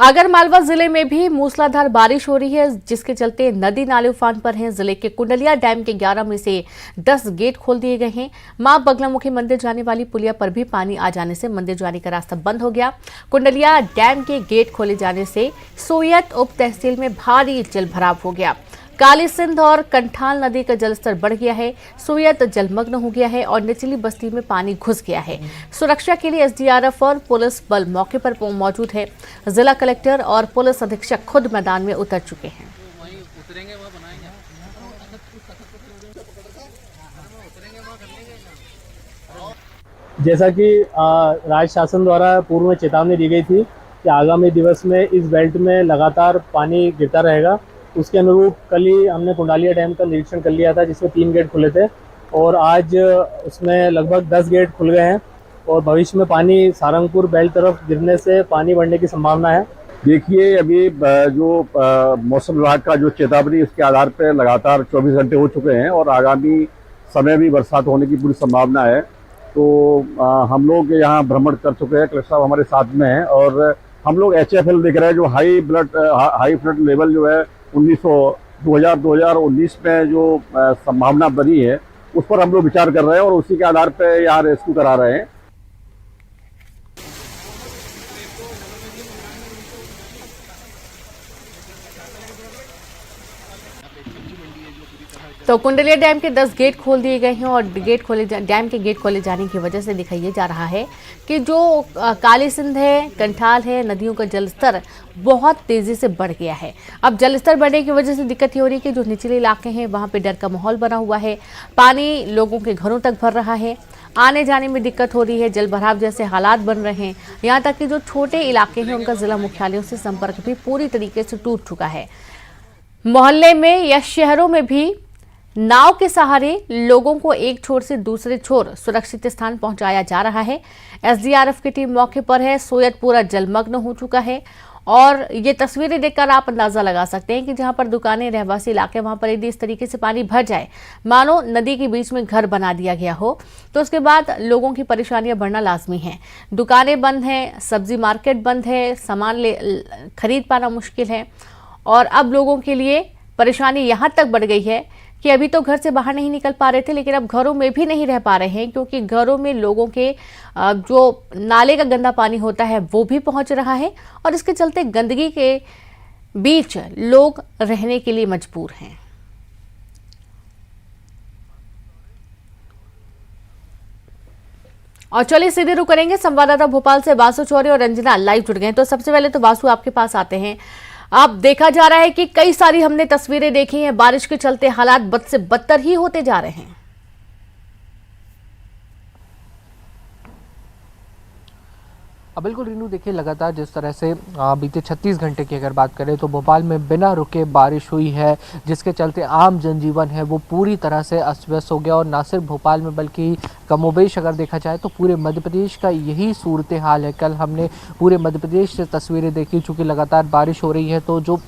आगरमालवा जिले में भी मूसलाधार बारिश हो रही है, जिसके चलते नदी नाले उफान पर हैं। जिले के कुंडलिया डैम के 11 में से 10 गेट खोल दिए गए हैं। मां बगलामुखी मंदिर जाने वाली पुलिया पर भी पानी आ जाने से मंदिर जाने का रास्ता बंद हो गया। कुंडलिया डैम के गेट खोले जाने से सोयत उप तहसील में भारी जलभराव हो गया। काली सिंध और कंठाल नदी का जलस्तर बढ़ गया है। सोयत जलमग्न हो गया है और निचली बस्ती में पानी घुस गया है। सुरक्षा के लिए एसडीआरएफ और पुलिस बल मौके पर मौजूद है। जिला कलेक्टर और पुलिस अधीक्षक खुद मैदान में उतर चुके हैं। जैसा कि राज्य शासन द्वारा पूर्व में चेतावनी दी गई थी कि आगामी दिवस में इस बेल्ट में लगातार पानी गिरता रहेगा, उसके अनुरूप कल ही हमने कुंडालिया डैम का निरीक्षण कर लिया था, जिसमें 3 गेट खुले थे और आज उसमें लगभग 10 गेट खुल गए हैं और भविष्य में पानी सारंगपुर बेल्ट तरफ गिरने से पानी बढ़ने की संभावना है। देखिए, अभी जो मौसम विभाग का जो चेतावनी, उसके आधार पर लगातार 24 घंटे हो चुके हैं और आगामी समय भी बरसात होने की पूरी संभावना है। तो हम लोग यहाँ भ्रमण कर चुके हैं, कलेक्टर साहब हमारे साथ में हैं और हम लोग HFL देख रहे हैं, जो हाई फ्लड लेवल जो है 2019 में जो संभावना बनी है, उस पर हम लोग विचार कर रहे हैं और उसी के आधार पर यहाँ रेस्क्यू करा रहे हैं। तो कुंडलिया डैम के 10 गेट खोल दिए गए हैं और डैम के गेट खोले जाने की वजह से दिखाया जा रहा है कि जो काली सिंध है, कंठाल है, नदियों का जलस्तर बहुत तेजी से बढ़ गया है। अब जलस्तर बढ़ने की वजह से दिक्कत ये हो रही है कि जो निचले इलाके हैं वहां पे डर का माहौल बना हुआ है। पानी लोगों के घरों तक भर रहा है, आने जाने में दिक्कत हो रही है, जल भराव जैसे हालात बन रहे हैं। यहाँ तक कि जो छोटे इलाके हैं उनका जिला मुख्यालयों से संपर्क भी पूरी तरीके से टूट चुका है। मोहल्ले में या शहरों में भी नाव के सहारे लोगों को एक छोर से दूसरे छोर सुरक्षित स्थान पहुंचाया जा रहा है। एसडीआरएफ की टीम मौके पर है। सोयत पूरा जलमग्न हो चुका है और ये तस्वीरें देखकर आप अंदाजा लगा सकते हैं कि जहां पर दुकानें, रहवासी इलाके, वहां पर यदि इस तरीके से पानी भर जाए, मानो नदी के बीच में घर बना दिया गया हो, तो उसके बाद लोगों की परेशानियां बढ़ना लाजमी है। दुकानें बंद हैं, सब्जी मार्केट बंद है, सामान खरीद पाना मुश्किल है और अब लोगों के लिए परेशानी यहां तक बढ़ गई है कि अभी तो घर से बाहर नहीं निकल पा रहे थे, लेकिन अब घरों में भी नहीं रह पा रहे हैं, क्योंकि घरों में लोगों के जो नाले का गंदा पानी होता है वो भी पहुंच रहा है और इसके चलते गंदगी के बीच लोग रहने के लिए मजबूर हैं। और चलिए सीधे रुक करेंगे संवाददाता भोपाल से वासु चौरे और रंजना लाइव जुड़ गए। तो सबसे पहले तो वासु, आपके पास आते हैं। अब देखा जा रहा है कि कई सारी हमने तस्वीरें देखी हैं, बारिश के चलते हालात बद से बदतर ही होते जा रहे हैं। बिल्कुल रीनू, देखिए लगातार जिस तरह से बीते 36 घंटे की अगर बात करें तो भोपाल में बिना रुके बारिश हुई है, जिसके चलते आम जनजीवन है वो पूरी तरह से अस्त व्यस्त हो गया। और ना सिर्फ भोपाल में बल्कि कमोबेश अगर देखा जाए तो पूरे मध्य प्रदेश का यही सूरत हाल है। कल हमने पूरे मध्य प्रदेश से तस्वीरें देखी, चूँकि लगातार बारिश हो रही है तो जो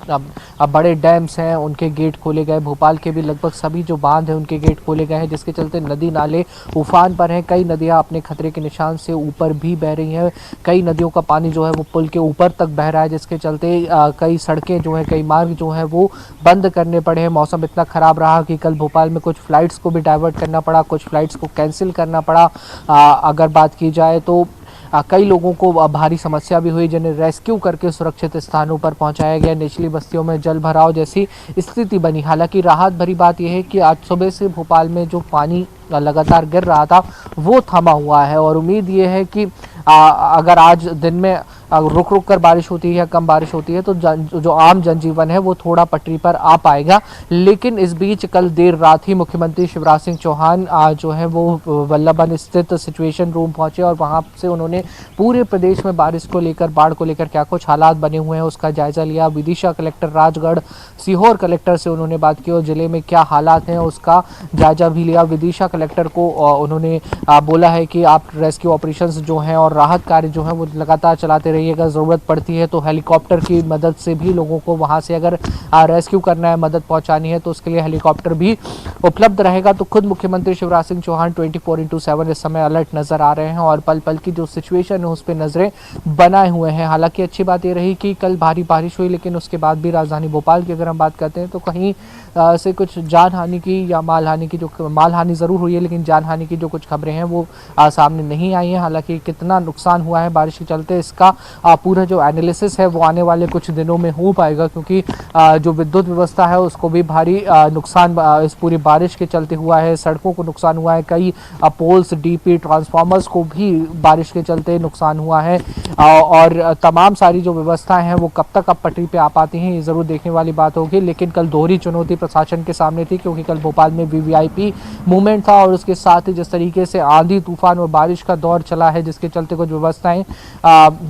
बड़े डैम्स हैं उनके गेट खोले गए। भोपाल के भी लगभग सभी जो बांध हैं उनके गेट खोले गए हैं, जिसके चलते नदी नाले उफान पर हैं। कई नदियाँ अपने खतरे के निशान से ऊपर भी बह रही हैं। कई नदियों का पानी जो है वो पुल के ऊपर तक बह रहा है, जिसके चलते कई सड़कें जो हैं, कई मार्ग जो हैं वो बंद करने पड़े हैं। मौसम इतना ख़राब रहा कि कल भोपाल में कुछ फ्लाइट्स को भी डाइवर्ट करना पड़ा, कुछ फ्लाइट्स को कैंसिल करना पड़ा। अगर बात की जाए तो कई लोगों को भारी समस्या भी हुई, जिन्हें रेस्क्यू करके सुरक्षित स्थानों पर पहुंचाया गया। निचली बस्तियों में जल भराव जैसी स्थिति बनी। हालांकि राहत भरी बात यह है कि आज सुबह से भोपाल में जो पानी लगातार गिर रहा था वो थमा हुआ है और उम्मीद ये है कि अगर आज दिन में रुक रुक कर बारिश होती है या कम बारिश होती है तो जो आम जनजीवन है वो थोड़ा पटरी पर आ पाएगा। लेकिन इस बीच कल देर रात ही मुख्यमंत्री शिवराज सिंह चौहान जो है वो वल्लभन स्थित सिचुएशन रूम पहुंचे और वहां से उन्होंने पूरे प्रदेश में बारिश को लेकर, बाढ़ को लेकर क्या कुछ हालात बने हुए हैं उसका जायजा लिया। विदिशा कलेक्टर, राजगढ़, सीहोर कलेक्टर से उन्होंने बात की और जिले में क्या हालात हैं उसका जायजा भी लिया। विदिशा कलेक्टर को उन्होंने बोला है कि आप रेस्क्यू ऑपरेशंस जो हैं और राहत कार्य जो है वो लगातार चलाते रहिए। रहिएगा, ज़रूरत पड़ती है तो हेलीकॉप्टर की मदद से भी लोगों को वहाँ से अगर रेस्क्यू करना है, मदद पहुँचानी है तो उसके लिए हेलीकॉप्टर भी उपलब्ध रहेगा। तो खुद मुख्यमंत्री शिवराज सिंह चौहान 24/7 इस समय अलर्ट नज़र आ रहे हैं और पल पल की जो सिचुएशन है उस पर नज़रें बनाए हुए हैं। हालांकि अच्छी बात ये रही कि कल भारी बारिश हुई, लेकिन उसके बाद भी राजधानी भोपाल की अगर हम बात करते हैं तो कहीं से कुछ जान हानि की या माल हानि की, जो माल हानि ज़रूर हुई है लेकिन जान हानि की जो कुछ खबरें हैं वो सामने नहीं आई हैं। हालांकि कितना नुकसान हुआ है बारिश के चलते, इसका पूरा जो एनालिसिस है वो आने वाले कुछ दिनों में हो पाएगा, क्योंकि जो विद्युत व्यवस्था है उसको भी भारी नुकसान इस पूरी बारिश के चलते हुआ है। सड़कों को नुकसान हुआ है, कई पोल्स, डीपी, ट्रांसफार्मर्स को भी बारिश के चलते नुकसान हुआ है और तमाम सारी जो व्यवस्थाएं हैं वो कब तक अब पटरी पे आ पाती हैं ये ज़रूर देखने वाली बात होगी। लेकिन कल दोहरी चुनौती प्रशासन के सामने थी, क्योंकि कल भोपाल में वीवीआईपी मूवमेंट था और उसके साथ ही जिस तरीके से आंधी तूफान और बारिश का दौर चला है जिसके चलते कुछ व्यवस्थाएं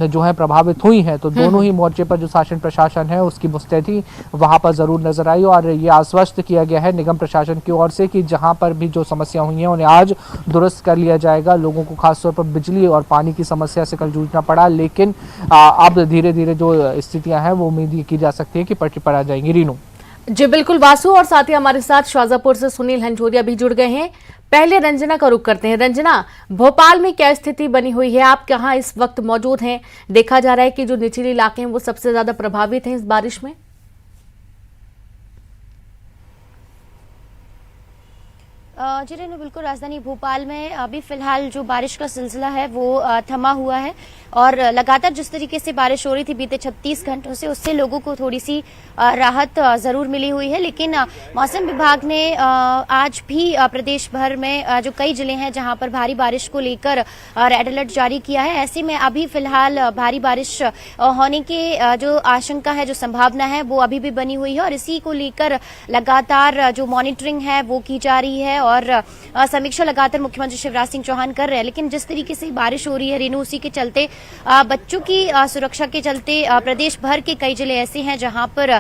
जो है प्रभावित हुई हैं, तो दोनों ही मोर्चे पर जो शासन प्रशासन है उसकी मुस्तैदी वहां पर जरूर नजर आई और ये आश्वस्त किया गया है निगम प्रशासन की ओर से कि जहां पर भी जो समस्या हुई है उन्हें आज दुरुस्त कर लिया जाएगा। लोगों को खासतौर पर बिजली और पानी की समस्या से कल जूझना पड़ा, लेकिन अब धीरे धीरे जो स्थितियां हैं वो उम्मीद की जा सकती है कि पटरी पर आ जाएंगी। रीनू जी बिल्कुल वासु, और साथ ही हमारे साथ शाजापुर से सुनील हंजोरिया भी जुड़ गए हैं। पहले रंजना का रुख करते हैं। रंजना, भोपाल में क्या स्थिति बनी हुई है? आप कहाँ इस वक्त मौजूद हैं? देखा जा रहा है कि जो निचले इलाके हैं वो सबसे ज्यादा प्रभावित हैं इस बारिश में। जी रेनू, बिल्कुल राजधानी भोपाल में अभी फिलहाल जो बारिश का सिलसिला है वो थमा हुआ है और लगातार जिस तरीके से बारिश हो रही थी बीते 36 घंटों से, उससे लोगों को थोड़ी सी राहत जरूर मिली हुई है। लेकिन मौसम विभाग ने आज भी प्रदेश भर में जो कई जिले हैं जहां पर भारी बारिश को लेकर रेड अलर्ट जारी किया है। ऐसे में अभी फिलहाल भारी बारिश होने के जो आशंका है, जो संभावना है वो अभी भी बनी हुई है और इसी को लेकर लगातार जो मॉनिटरिंग है वो की जा रही है और समीक्षा लगातार मुख्यमंत्री शिवराज सिंह चौहान कर रहे हैं। लेकिन जिस तरीके से बारिश हो रही है रेनू, उसी के चलते बच्चों की सुरक्षा के चलते प्रदेश भर के कई जिले ऐसे हैं जहां पर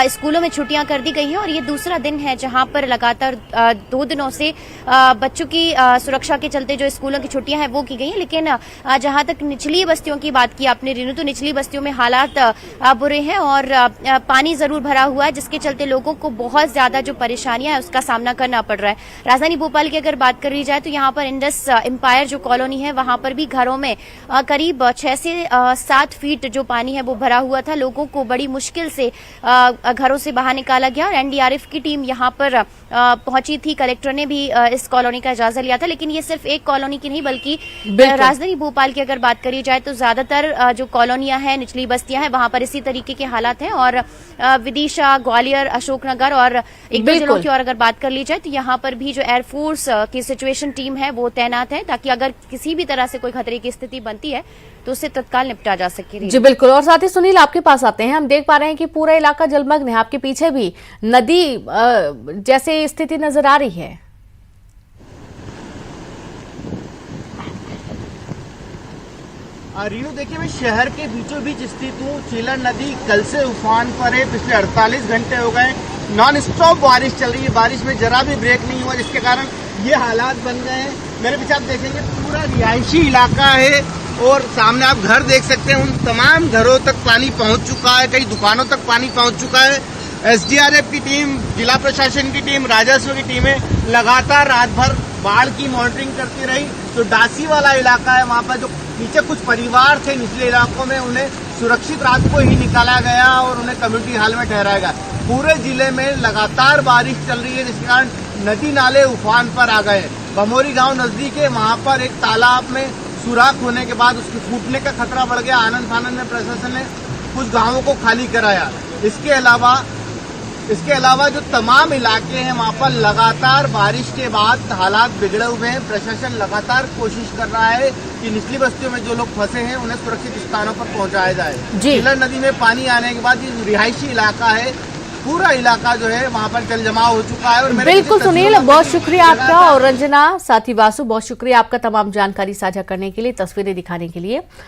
स्कूलों में छुट्टियां कर दी गई हैं और ये दूसरा दिन है जहां पर लगातार 2 दिनों से बच्चों की सुरक्षा के चलते जो स्कूलों की छुट्टियां हैं वो की गई हैं। लेकिन जहां तक निचली बस्तियों की बात की आपने रेनू, तो निचली बस्तियों में हालात बुरे हैं और पानी जरूर भरा हुआ है, जिसके चलते लोगों को बहुत ज्यादा जो परेशानियां है उसका सामना करना पड़ रहा है। राजधानी भोपाल की अगर बात करी जाए तो यहाँ पर इंडस एम्पायर जो कॉलोनी है वहां पर भी घरों में करीब 6 से 7 फीट जो पानी है वो भरा हुआ था। लोगों को बड़ी मुश्किल से घरों से बाहर निकाला गया और एनडीआरएफ की टीम यहाँ पर पहुंची थी। कलेक्टर ने भी इस कॉलोनी का जायजा लिया था। लेकिन ये सिर्फ एक कॉलोनी की नहीं बल्कि राजधानी भोपाल की अगर बात करी जाए तो ज्यादातर जो कॉलोनियां हैं, निचली बस्तियां हैं, वहां पर इसी तरीके के हालात हैं। और विदिशा, ग्वालियर, अशोकनगर और एक दो जिलों की और अगर बात कर ली जाए तो यहाँ पर भी जो एयरफोर्स की सिचुएशन टीम है वो तैनात है, ताकि अगर किसी भी तरह से कोई खतरे की स्थिति बनती है तो उससे तत्काल निपटा जा सके। जी बिल्कुल, और साथ ही सुनील आपके पास आते हैं। हम देख पा रहे हैं कि पूरा इलाका जलमग्न है, आपके पीछे भी नदी जैसे स्थिति नजर आ रही है। रीनू, देखिए मैं शहर के बीचों बीच स्थित हूँ। चीलन नदी कल से उफान पर है। पिछले 48 घंटे हो गए नॉन स्टॉप बारिश चल रही है। बारिश में जरा भी ब्रेक नहीं हुआ, जिसके कारण ये हालात बन गए हैं। मेरे पीछे आप देखेंगे पूरा रिहायशी इलाका है और सामने आप घर देख सकते हैं। उन तमाम घरों तक पानी पहुंच चुका है, कई दुकानों तक पानी पहुंच चुका है। एसडीआरएफ की टीम, जिला प्रशासन की टीम, राजस्व की टीमें लगातार रात भर बाढ़ की मॉनिटरिंग करती रही। तो डासी वाला इलाका है, वहां पर जो नीचे कुछ परिवार थे निचले इलाकों में, उन्हें सुरक्षित रात को ही निकाला गया और उन्हें कम्युनिटी हाल में ठहराया गया। पूरे जिले में लगातार बारिश चल रही है, जिसके कारण नदी नाले उफान पर आ गए। बमोरी गांव नजदीक है, वहां पर एक तालाब में सुराख होने के बाद उसके फूटने का खतरा बढ़ गया। आनंद फानंद में प्रशासन ने कुछ गांवों को खाली कराया। इसके अलावा जो तमाम इलाके हैं वहां पर लगातार बारिश के बाद हालात बिगड़े हुए हैं। प्रशासन लगातार कोशिश कर रहा है कि निचली बस्तियों में जो लोग फंसे हैं उन्हें सुरक्षित स्थानों पर पहुंचाया जाए। चीलन नदी में पानी आने के बाद ये रिहायशी इलाका है, पूरा इलाका जो है वहां पर जल जमाव हो चुका है। और बिल्कुल सुनील, बहुत शुक्रिया आपका, और रंजना, साथी वासु, बहुत शुक्रिया आपका तमाम जानकारी साझा करने के लिए, तस्वीरें दिखाने के लिए।